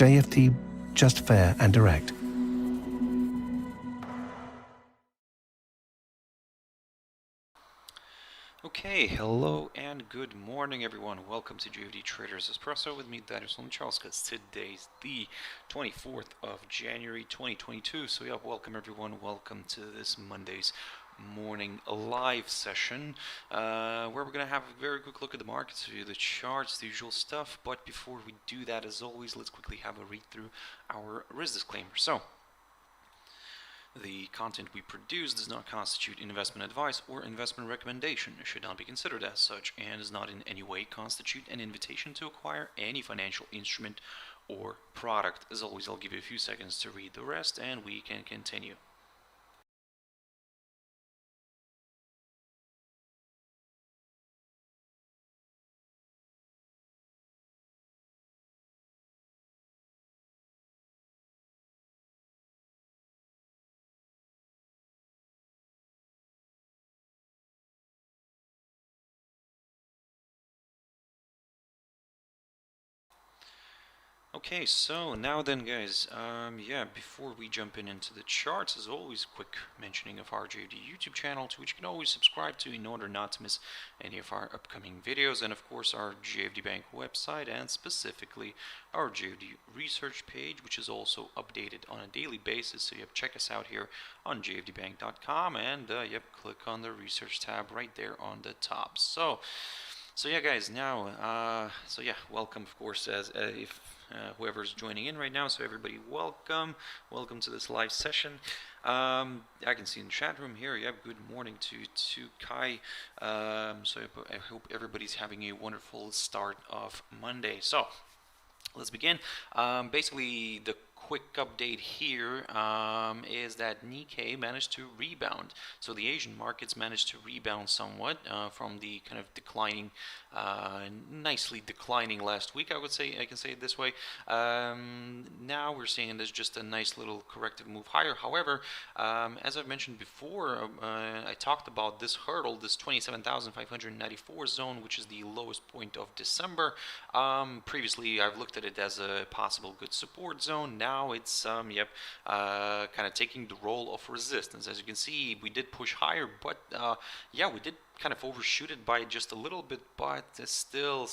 JFD, just fair and direct. Okay, hello and good morning everyone. Welcome to JFD Traders Espresso with me, Darius Anucauskas. Today's the 24th of January 2022. So yeah, welcome everyone. Welcome to this Monday's morning live session where we're going to have a very quick look at the markets, view the charts, the usual stuff. But before we do that, as always, let's quickly have a read through our risk disclaimer. So, the content we produce does not constitute investment advice or investment recommendation, should not be considered as such, and does not in any way constitute an invitation to acquire any financial instrument or product. As always, I'll give you a few seconds to read the rest and we can continue. Okay, so now then guys, before we jump into the charts, as always, quick mentioning of our JFD YouTube channel, to which you can always subscribe to in order not to miss any of our upcoming videos, and of course our JFD Bank website, and specifically our JFD research page, which is also updated on a daily basis. So check us out here on jfdbank.com, and click on the research tab right there on the top. So yeah guys, now welcome of course, as if whoever's joining in right now. So everybody, welcome to this live session. I can see in the chat room here, good morning to Kai. So I hope everybody's having a wonderful start of Monday. So let's begin. Basically, the quick update here is that Nikkei managed to rebound. So the Asian markets managed to rebound somewhat from the kind of declining, nicely declining last week, I can say it this way. Now we're seeing there's just a nice little corrective move higher. However, as I've mentioned before, I talked about this hurdle, this 27,594 zone, which is the lowest point of December. Previously, I've looked at it as a possible good support zone. Now it's kind of taking the role of resistance. As you can see, we did push higher, but we did kind of overshoot it by just a little bit, but still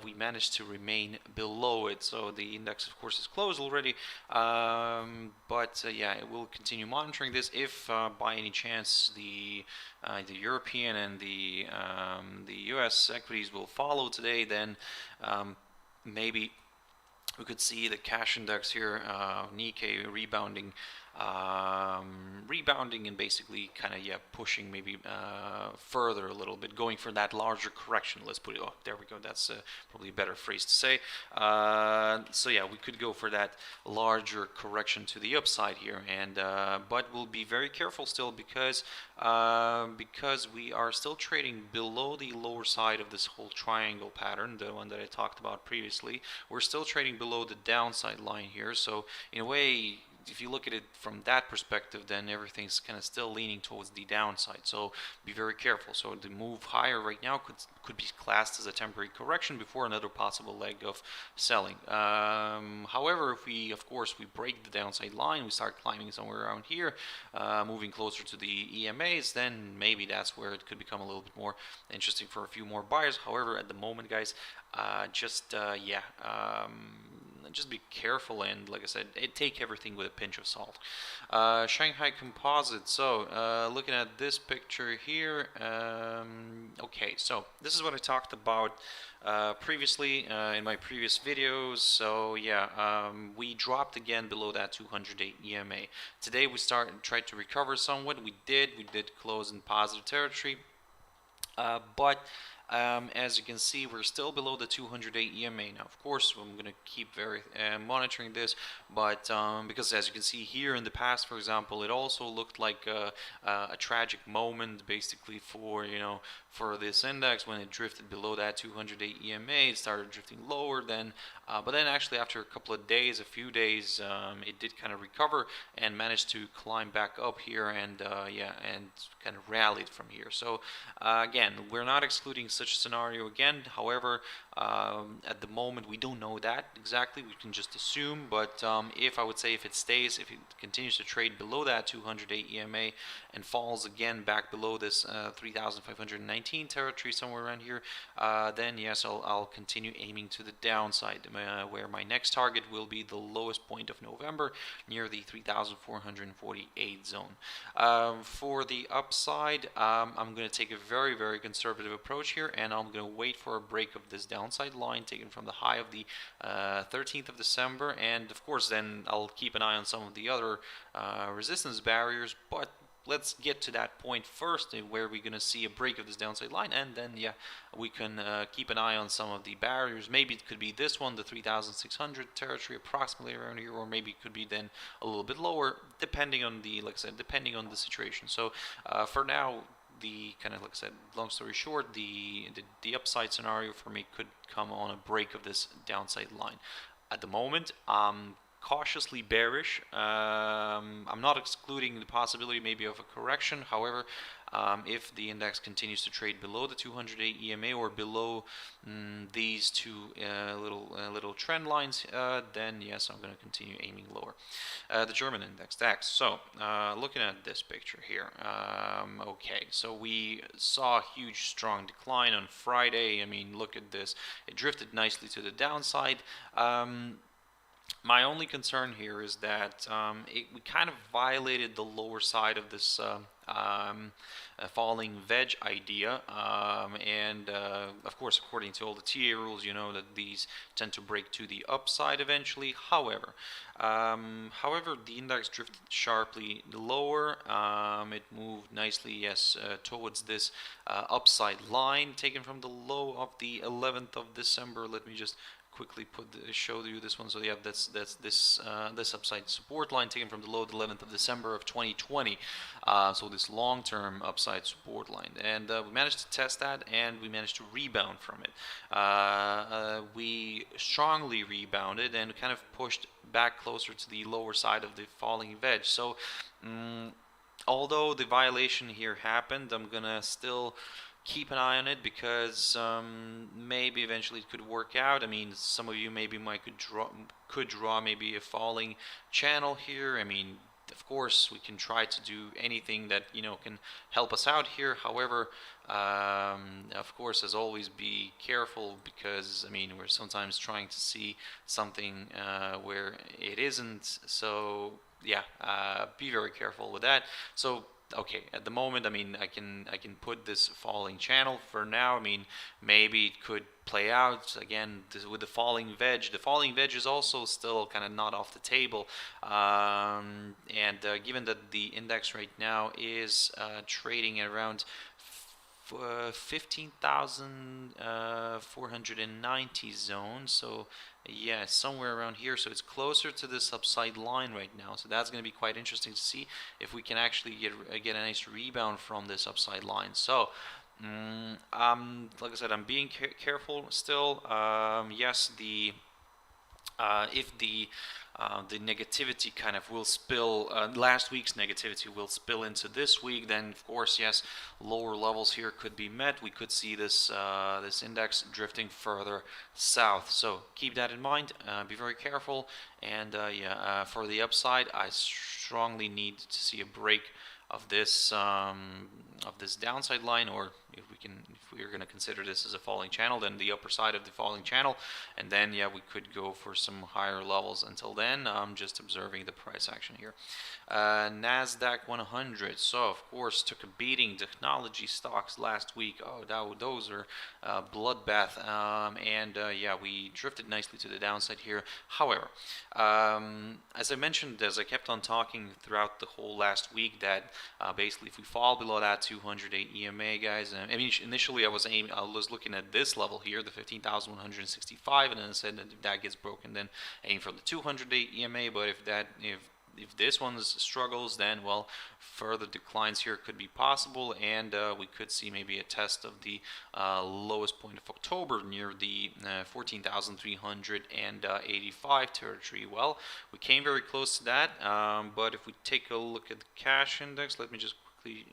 we managed to remain below it. So the index of course is closed already, we'll continue monitoring this. If by any chance the European and the US equities will follow today, then maybe we could see the cash index here, Nikkei rebounding and basically kind of pushing maybe further a little bit, going for that larger correction. Let's put it, oh, there we go, that's probably a better phrase to say. We could go for that larger correction to the upside here, and but we'll be very careful still, because we are still trading below the lower side of this whole triangle pattern, the one that I talked about previously. We're still trading below the downside line here, so in a way, if you look at it from that perspective, then everything's kind of still leaning towards the downside. So be very careful. So the move higher right now could be classed as a temporary correction before another possible leg of selling. However, if we break the downside line, we start climbing somewhere around here, moving closer to the EMAs, then maybe that's where it could become a little bit more interesting for a few more buyers. However, at the moment, guys, just be careful, and like I said, take everything with a pinch of salt. Shanghai Composite. So looking at this picture here, okay, so this is what I talked about previously in my previous videos. So we dropped again below that 200-day EMA. Today we tried to recover somewhat. We did close in positive territory, but as you can see, we're still below the 200-day EMA. Now, of course, I'm going to keep monitoring this, but because as you can see here in the past, for example, it also looked like a tragic moment, basically, for for this index. When it drifted below that 200-day EMA, it started drifting lower then, but then actually after a couple of days, a few days, it did kind of recover and managed to climb back up here, and and kind of rallied from here. So again, we're not excluding such a scenario again. However, at the moment we don't know that exactly. We can just assume. But if if it continues to trade below that 200-day EMA and falls again back below this 3,519 territory, somewhere around here, then yes, I'll continue aiming to the downside, where my next target will be the lowest point of November, near the 3,448 zone. For the upside, I'm going to take a very, very conservative approach here, and I'm going to wait for a break of this downside line taken from the high of the 13th of December, and of course then I'll keep an eye on some of the other resistance barriers. But let's get to that point first, where we're going to see a break of this downside line, and then we can keep an eye on some of the barriers. Maybe it could be this one, the 3,600 territory, approximately around here, or maybe it could be then a little bit lower, depending on the, like I said, depending on the situation. So for now, the kind of, like I said, long story short, the upside scenario for me could come on a break of this downside line. At the moment, I'm cautiously bearish. I'm not excluding the possibility maybe of a correction. However, if the index continues to trade below the 200-day EMA or below these two little trend lines, then yes, I'm going to continue aiming lower. The German index DAX. So looking at this picture here, okay, so we saw a huge strong decline on Friday. I mean, look at this. It drifted nicely to the downside. My only concern here is that we kind of violated the lower side of this falling wedge idea, and of course, according to all the TA rules, you know that these tend to break to the upside eventually. However, the index drifted sharply lower. It moved nicely, yes, towards this upside line taken from the low of the 11th of December. Let me just quickly show you this one. So yeah, that's this upside support line taken from the low of the 11th of December of 2020. So this long-term upside support line, and we managed to test that, and we managed to rebound from it. We strongly rebounded and kind of pushed back closer to the lower side of the falling wedge. So although the violation here happened, I'm gonna still keep an eye on it, because maybe eventually it could work out. I mean, some of you maybe could draw maybe a falling channel here. I mean, of course, we can try to do anything that, you know, can help us out here. However, of course, as always, be careful, because I mean, we're sometimes trying to see something where it isn't. So yeah, be very careful with that. So okay, at the moment, I mean, I can put this falling channel for now. I mean, maybe it could play out again with the falling wedge. The falling wedge is also still kind of not off the table, and given that the index right now is trading around 15,490 zone, so yeah, somewhere around here. So it's closer to this upside line right now. So that's going to be quite interesting to see if we can actually get a nice rebound from this upside line. So like I said, I'm being careful still. Yes, if the negativity kind of will spill, last week's negativity will spill into this week, then of course, yes, lower levels here could be met. We could see this this index drifting further south. So keep that in mind. Be very careful. And for the upside, I strongly need to see a break of this downside line, or if we're going to consider this as a falling channel, then the upper side of the falling channel, and then yeah, we could go for some higher levels. Until then, I'm just observing the price action here. Nasdaq 100. So of course took a beating. Technology stocks last week. Oh, those are bloodbath. Yeah, we drifted nicely to the downside here. However, as I mentioned, as I kept on talking throughout the whole last week, that basically if we fall below that 200-day EMA, guys, I mean, initially I was looking at this level here, the 15,165, and then I said that if that gets broken, then aim for the 200-day EMA. But if if this one struggles, then well, further declines here could be possible, and we could see maybe a test of the lowest point of October near the 14,385 territory. Well, we came very close to that, but if we take a look at the cash index, let me just quickly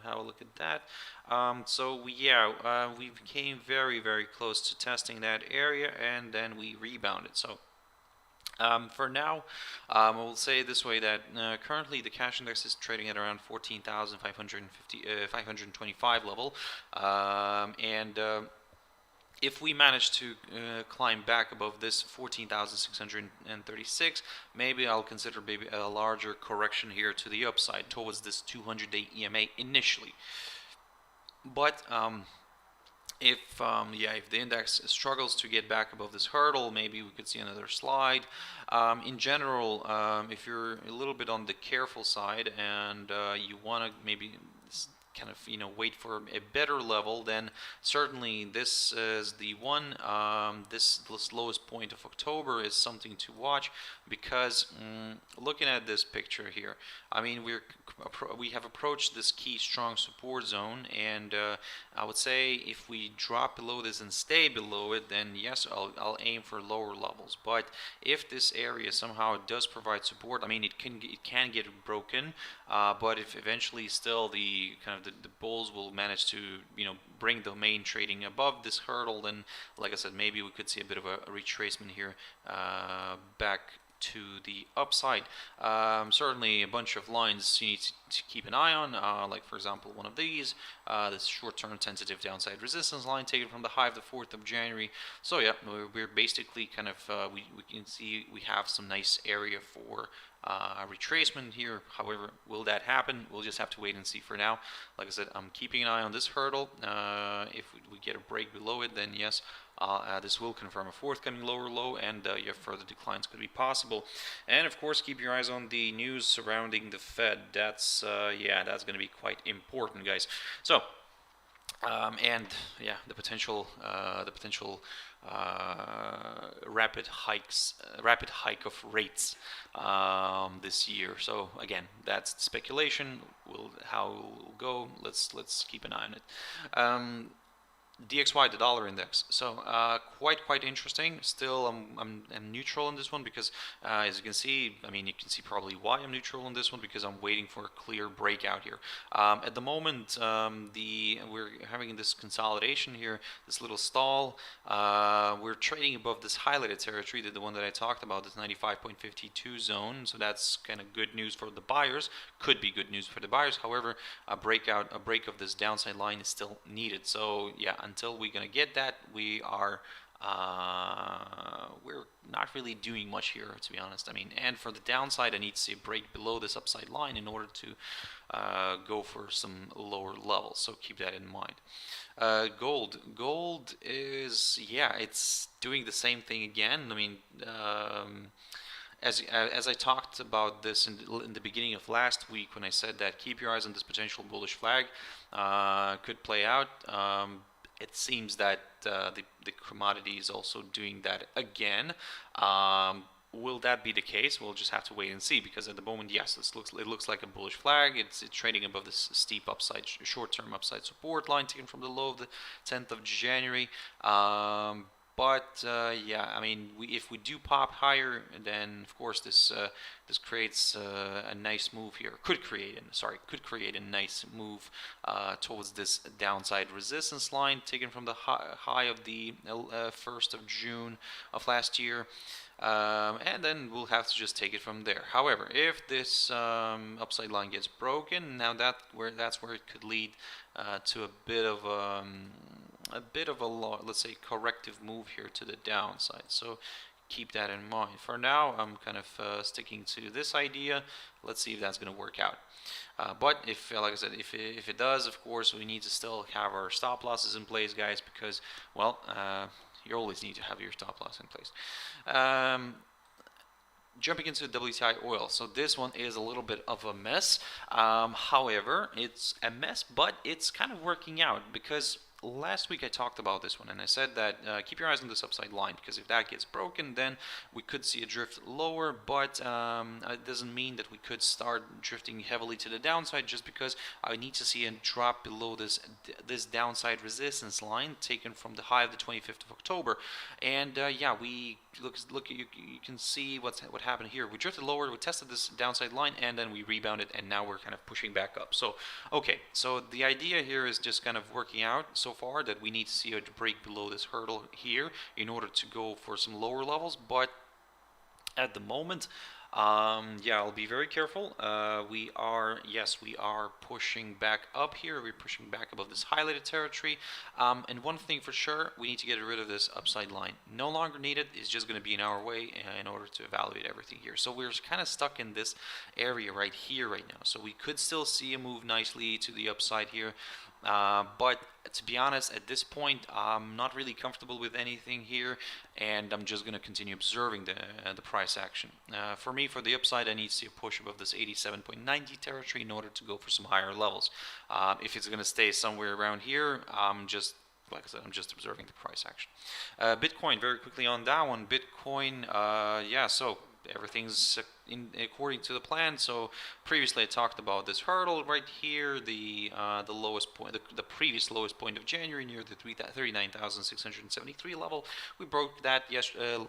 have a look at that. We came very close to testing that area, and then we rebounded. So for now, I will say this way that currently the cash index is trading at around 525 level, if we manage to climb back above this 14,636, maybe I'll consider maybe a larger correction here to the upside towards this 200-day EMA initially. But if the index struggles to get back above this hurdle, maybe we could see another slide. In general, if you're a little bit on the careful side and you want to maybe kind of wait for a better level, then certainly this is the one. This lowest point of October is something to watch, because looking at this picture here, I mean, we have approached this key strong support zone, and I would say if we drop below this and stay below it, then yes, I'll aim for lower levels. But if this area somehow does provide support, I mean, it can get broken, but if eventually still the bulls will manage to bring the main trading above this hurdle, then like I said, maybe we could see a bit of a retracement here back to the upside. Certainly a bunch of lines you need to keep an eye on, like for example one of these, this short-term tentative downside resistance line taken from the high of the 4th of January. So yeah, we're basically kind of we can see we have some nice area for retracement here. However, will that happen? We'll just have to wait and see. For now, like I said, I'm keeping an eye on this hurdle. If we get a break below it, then yes, this will confirm a forthcoming lower low, and further declines could be possible. And of course, keep your eyes on the news surrounding the Fed. That's that's going to be quite important, guys. So the potential rapid hike of rates this year. So again, that's speculation. How it will go, let's keep an eye on it. DXY, the dollar index. So quite interesting. Still, I'm neutral on this one because, as you can see, I mean, you can see probably why I'm neutral on this one, because I'm waiting for a clear breakout here. At the moment, we're having this consolidation here, this little stall. We're trading above this highlighted territory, the one that I talked about, this 95.52 zone. So that's kind of good news for the buyers. Could be good news for the buyers. However, a break of this downside line is still needed. So yeah, until we're gonna get that, we're not really doing much here, to be honest. I mean, and for the downside, I need to see a break below this upside line in order to go for some lower levels. So keep that in mind. Gold is, it's doing the same thing again. I mean, as I talked about this in the beginning of last week, when I said that keep your eyes on this potential bullish flag, could play out. It seems that the commodity is also doing that again. Will that be the case? We'll just have to wait and see, because at the moment, yes, it looks like a bullish flag. It's trading above this steep upside, short-term upside support line taken from the low of the 10th of January. I mean, if we do pop higher, then of course this creates a nice move here. Could create a nice move towards this downside resistance line taken from the high of the 1st of June of last year. And then we'll have to just take it from there. However, if this upside line gets broken, now that's where it could lead to a bit of let's say, corrective move here to the downside. So keep that in mind. For now, I'm kind of sticking to this idea. Let's see if that's going to work out. But if, like I said, if it does, of course, we need to still have our stop losses in place, guys, because, well, you always need to have your stop loss in place. Jumping into WTI oil. So this one is a little bit of a mess. However, it's a mess, but it's kind of working out, because last week I talked about this one, and I said that keep your eyes on this upside line, because if that gets broken, then we could see a drift lower, but it doesn't mean that we could start drifting heavily to the downside, just because I need to see a drop below this downside resistance line taken from the high of the 25th of October. And yeah, we look you can see what happened here. We drifted lower, we tested this downside line, and then we rebounded, and now we're kind of pushing back up. So okay, so the idea here is just kind of working out so far that we need to see a break below this hurdle here in order to go for some lower levels. But at the moment, yeah, I'll be very careful. We are pushing back up here. We're pushing back above this highlighted territory. And one thing for sure, we need to get rid of this upside line. No longer needed. It's just going to be in our way in order to evaluate everything here. So we're kind of stuck in this area right here right now. So we could still see a move nicely to the upside here. But to be honest, at this point, I'm not really comfortable with anything here, and I'm just going to continue observing the price action. For me, for the upside, I need to see a push above this 87.90 territory in order to go for some higher levels. If it's going to stay somewhere around here, like I said, I'm just observing the price action. Bitcoin, very quickly on that one. Bitcoin, yeah, so everything's according to the plan. So previously I talked about this hurdle right here, the lowest point, the previous lowest point of January near the 39,673 level. We broke that yesterday,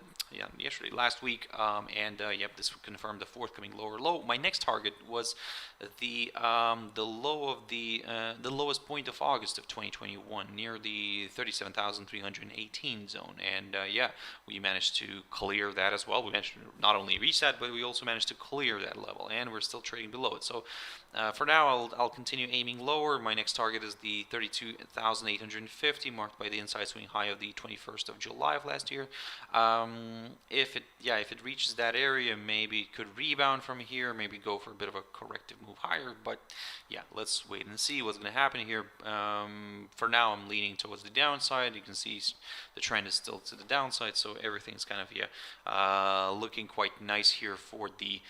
last week, and yep, this confirmed the forthcoming lower low. My next target was the low of the lowest point of August of 2021 near the 37,318 zone, and yeah, we managed to clear that as well. We managed to not only reset, but we also managed to clear that level, and we're still trading below it. So for now, I'll continue aiming lower. My next target is the 32,850, marked by the inside swing high of the 21st of July of last year. If it reaches that area, maybe it could rebound from here, maybe go for a bit of a corrective move higher. But yeah, let's wait and see what's going to happen here. For now, I'm leaning towards the downside. You can see the trend is still to the downside, so everything's kind of looking quite nice here for the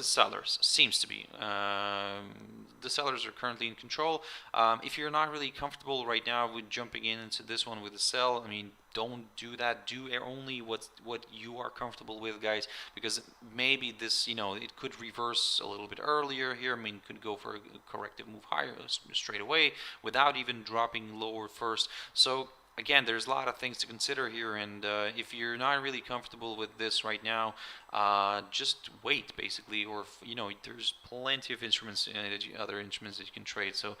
sellers. Seems to be. The sellers are currently in control. If you're not really comfortable right now with jumping into this one with a sell, I mean, don't do that. Do only what you are comfortable with, guys, because maybe this, it could reverse a little bit earlier here. I mean, it could go for a corrective move higher straight away without even dropping lower first. So again, there's a lot of things to consider here, and if you're not really comfortable with this right now, just wait, basically, or there's plenty of instruments, other instruments that you can trade. So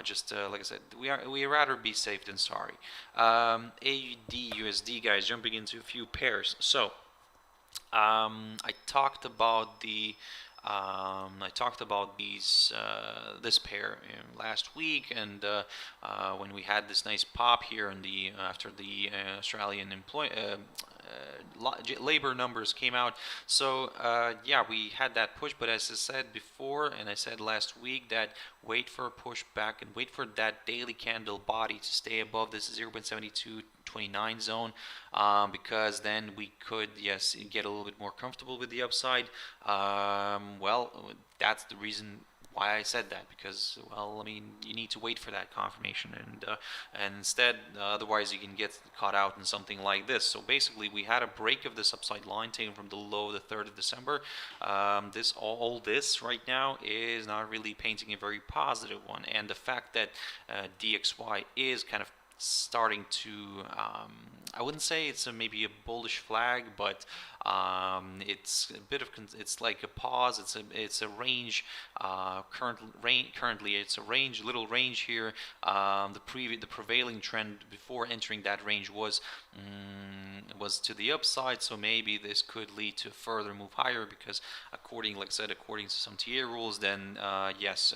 just like I said, we rather be safe than sorry. AUD USD, guys, jumping into a few pairs. So I talked about this pair last week, and when we had this nice pop here in after the Australian labor numbers came out. So yeah, we had that push, but as I said before, and I said last week, that wait for a push back and wait for that daily candle body to stay above this 0.7229 zone, because then we could, yes, get a little bit more comfortable with the upside. Well, that's the reason why I said that, because, well, I mean, you need to wait for that confirmation, and instead, otherwise you can get caught out in something like this. So basically, we had a break of this upside line taken from the low the 3rd of December. All this right now is not really painting a very positive one, and the fact that DXY is kind of starting to, I wouldn't say it's maybe a bullish flag, but it's a bit of, it's like a pause. It's a range. Currently, it's a range, little range here. The prevailing trend before entering that range was to the upside. So maybe this could lead to further move higher, because according to some TA rules, then yes.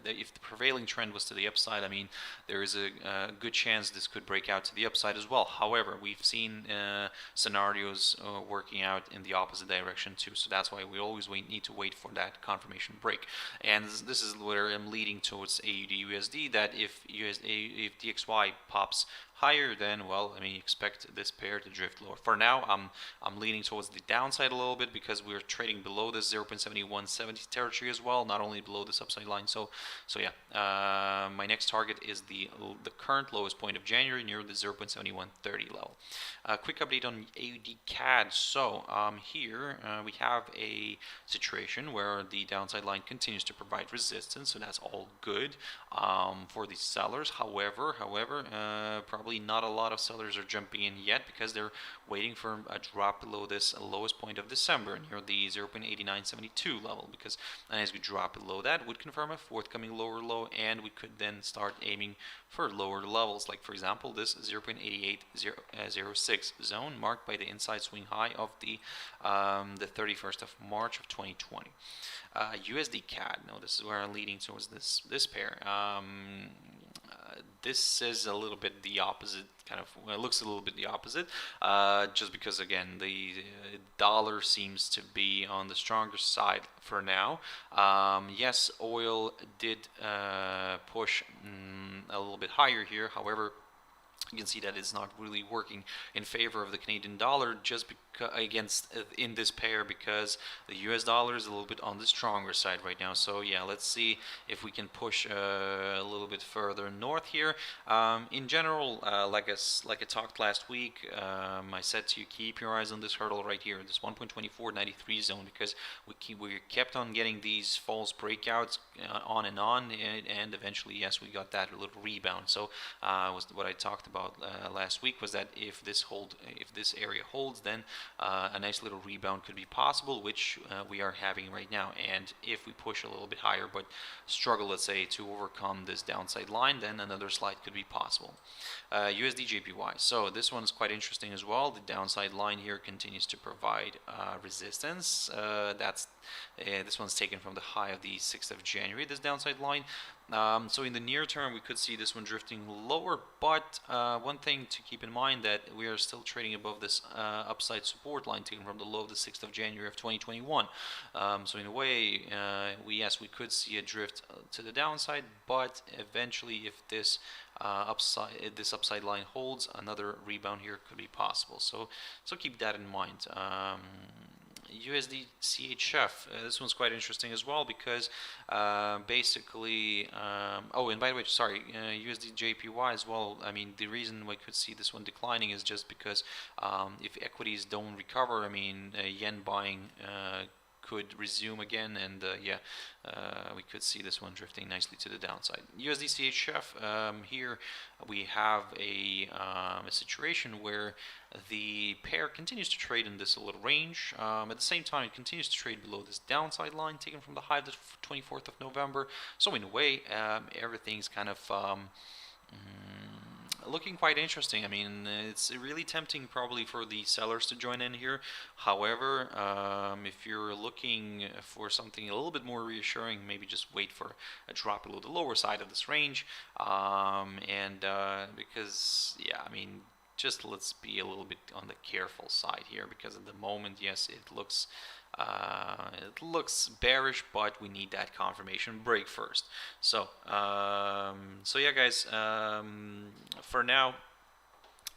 If the prevailing trend was to the upside, I mean, there is a good chance this could break out to the upside as well. However, we've seen scenarios working out in the opposite direction too, so that's why we always need to wait for that confirmation break. And this is where I'm leading towards AUD USD, that if DXY pops higher, then, well, I mean, expect this pair to drift lower. For now, I'm leaning towards the downside a little bit because we're trading below this 0.7170 territory as well, not only below this upside line. So yeah, my next target is the current lowest point of January near the 0.7130 level. Quick update on AUD CAD. So here we have a situation where the downside line continues to provide resistance, so that's all good for the sellers. However, probably not a lot of sellers are jumping in yet because they're waiting for a drop below this lowest point of December near the 0.8972 level, because as we drop below that would confirm a forthcoming lower low, and we could then start aiming for lower levels, like for example this 0.8806 zone marked by the inside swing high of the 31st of March of 2020. USD CAD. Now this is where I'm leading towards this pair. This is a little bit the opposite, kind of, well, it looks a little bit the opposite, just because again the dollar seems to be on the stronger side for now. Yes, oil did push a little bit higher here. However, you can see that it's not really working in favor of the Canadian dollar just against in this pair, because the US dollar is a little bit on the stronger side right now. So yeah, let's see if we can push a little bit further north here. In general, like I talked last week, I said to you, keep your eyes on this hurdle right here, this 1.2493 zone, because we kept on getting these false breakouts on, and eventually, yes, we got that little rebound. So was what I talked about last week, was that if this area holds, then a nice little rebound could be possible, which we are having right now. And if we push a little bit higher but struggle, let's say, to overcome this downside line, then another slide could be possible. USD JPY. So this one is quite interesting as well. The downside line here continues to provide resistance. This one's taken from the high of the 6th of January, this downside line. So in the near term, we could see this one drifting lower, but one thing to keep in mind, that we are still trading above this upside support line taken from the low of the 6th of January of 2021. So in a way, we could see a drift to the downside, but eventually, if this upside line holds, another rebound here could be possible. So keep that in mind. USD CHF. This one's quite interesting as well, because basically, oh, and by the way, sorry, USD JPY as well. I mean, the reason we could see this one declining is just because if equities don't recover, I mean, yen buying could resume again, and we could see this one drifting nicely to the downside. USD CHF, here we have a situation where the pair continues to trade in this little range. At the same time, it continues to trade below this downside line taken from the high of the 24th of November. So in a way, everything's kind of looking quite interesting. I mean, it's really tempting probably for the sellers to join in here. However, if you're looking for something a little bit more reassuring, maybe just wait for a drop below the lower side of this range. Because, yeah, I mean, just let's be a little bit on the careful side here, because at the moment, yes, it looks bearish, but we need that confirmation break first. So yeah, guys, for now,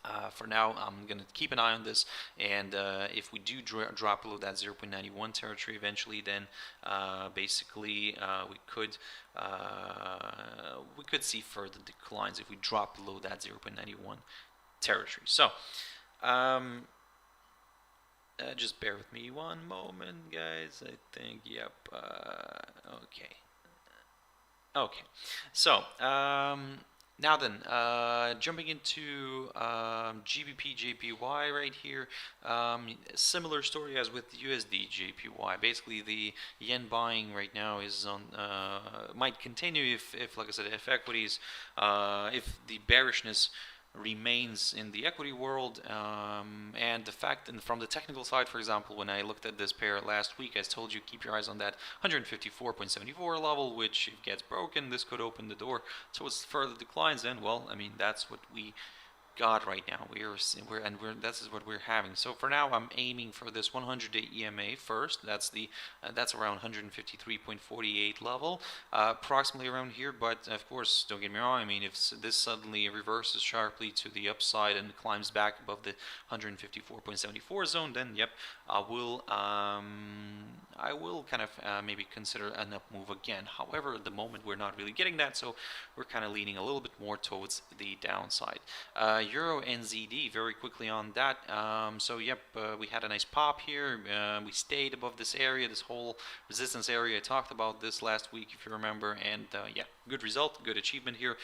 I'm going to keep an eye on this, and if we do drop below that 0.91 territory eventually, then basically we could see further declines if we drop below that 0.91 territory. So just bear with me one moment, guys. I think, yep, okay, so now then, jumping into GBP JPY right here, similar story as with USD JPY. Basically, the yen buying right now is on might continue if like I said, if equities, if the bearishness remains in the equity world, and the fact, and from the technical side, for example, when I looked at this pair last week, I told you keep your eyes on that 154.74 level, which if it gets broken, this could open the door towards further declines. And well, I mean, that's what we got right now. This is what we're having. So for now, I'm aiming for this 100-day EMA first. That's around 153.48 level, approximately around here. But of course, don't get me wrong. I mean, if this suddenly reverses sharply to the upside and climbs back above the 154.74 zone, then yep, I will kind of maybe consider an up move again. However, at the moment we're not really getting that, so we're kind of leaning a little bit more towards the downside. Euro and ZD, very quickly on that. So yep, we had a nice pop here. We stayed above this area, this whole resistance area. I talked about this last week, if you remember, and yeah, good result, good achievement here.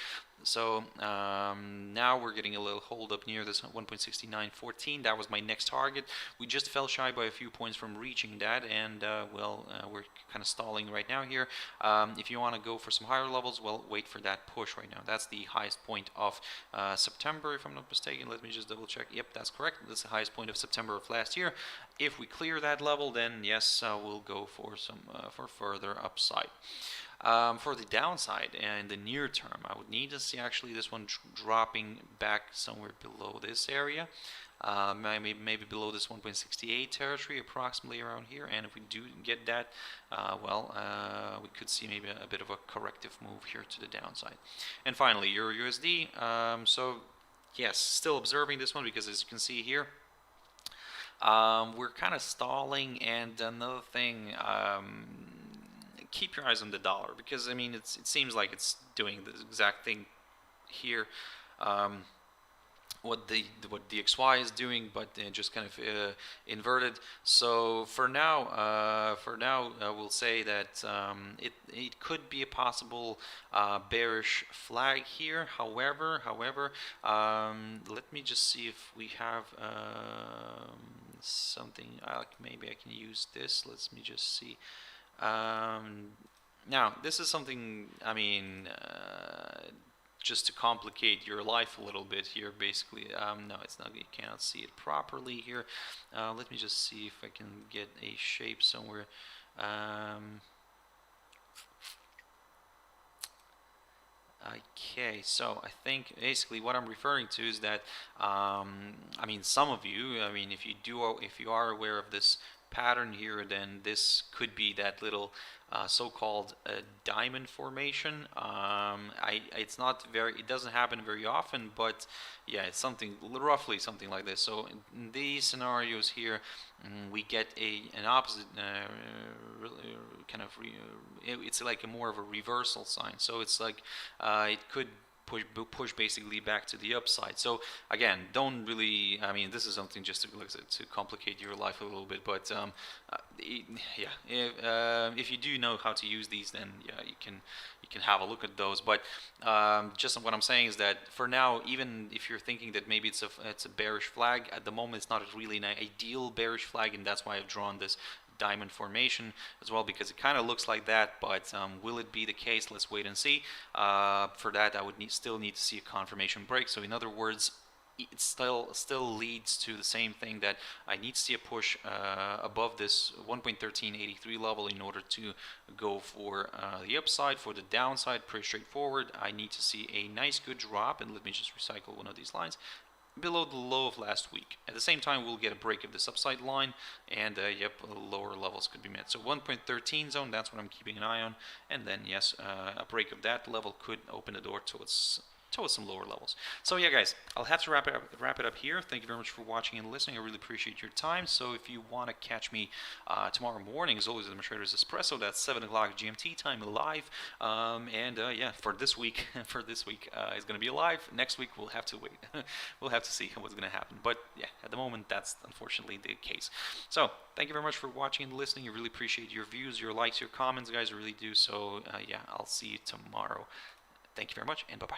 So now we're getting a little hold up near this 1.6914. That was my next target. We just fell shy by a few points from reaching that, and well, we're kind of stalling right now here. If you want to go for some higher levels, well, wait for that push right now. That's the highest point of September, if I'm not mistaken. Let me just double check. Yep, that's correct. That's the highest point of September of last year. If we clear that level, then yes, we'll go for some for further upside. For the downside in the near term, I would need to see actually this one dropping back somewhere below this area, maybe below this 1.68 territory, approximately around here. And if we do get that, well, we could see maybe a bit of a corrective move here to the downside. And finally, EURUSD. So yes, still observing this one because as you can see here, we're kind of stalling. And another thing, keep your eyes on the dollar, because I mean it seems like it's doing the exact thing here, what the DXY is doing, but just kind of inverted. So for now, we'll say that it could be a possible bearish flag here. However, let me just see if we have something. Maybe I can use this. Let me just see. Now, this is something, I mean, just to complicate your life a little bit here, basically. No, it's not, you cannot see it properly here. Let me just see if I can get a shape somewhere. Okay, so I think basically what I'm referring to is that, I mean, some of you, I mean, if you are aware of this pattern here, then this could be that little so-called diamond formation. It doesn't happen very often, but yeah, it's roughly something like this. So in these scenarios here, we get an opposite kind of it's like more of a reversal sign. So it's like it could push basically back to the upside. So again, don't really, I mean, this is something just to complicate your life a little bit, but yeah, if you do know how to use these, then yeah, you can have a look at those. But just what I'm saying is that for now, even if you're thinking that maybe it's a bearish flag, at the moment it's not a really an ideal bearish flag, and that's why I've drawn this diamond formation as well, because it kind of looks like that. But will it be the case? Let's wait and see. For that, I would still need to see a confirmation break. So in other words, it still leads to the same thing, that I need to see a push above this 1.1383 level in order to go for the upside. For the downside, pretty straightforward. I need to see a nice good drop, and let me just recycle one of these lines, below the low of last week. At the same time, we'll get a break of this upside line, and yep, lower levels could be met. So 1.13 zone, that's what I'm keeping an eye on, and then yes, a break of that level could open the door towards some lower levels. So yeah, guys, I'll have to wrap it up here. Thank you very much for watching and listening. I really appreciate your time. So if you want to catch me tomorrow morning, as always, at Traders Espresso, that's 7 o'clock GMT time, live. And yeah, for this week, it's going to be live. Next week we'll have to wait. We'll have to see what's going to happen. But yeah, at the moment that's unfortunately the case. So thank you very much for watching and listening. I really appreciate your views, your likes, your comments, guys. I really do. So yeah, I'll see you tomorrow. Thank you very much, and bye-bye.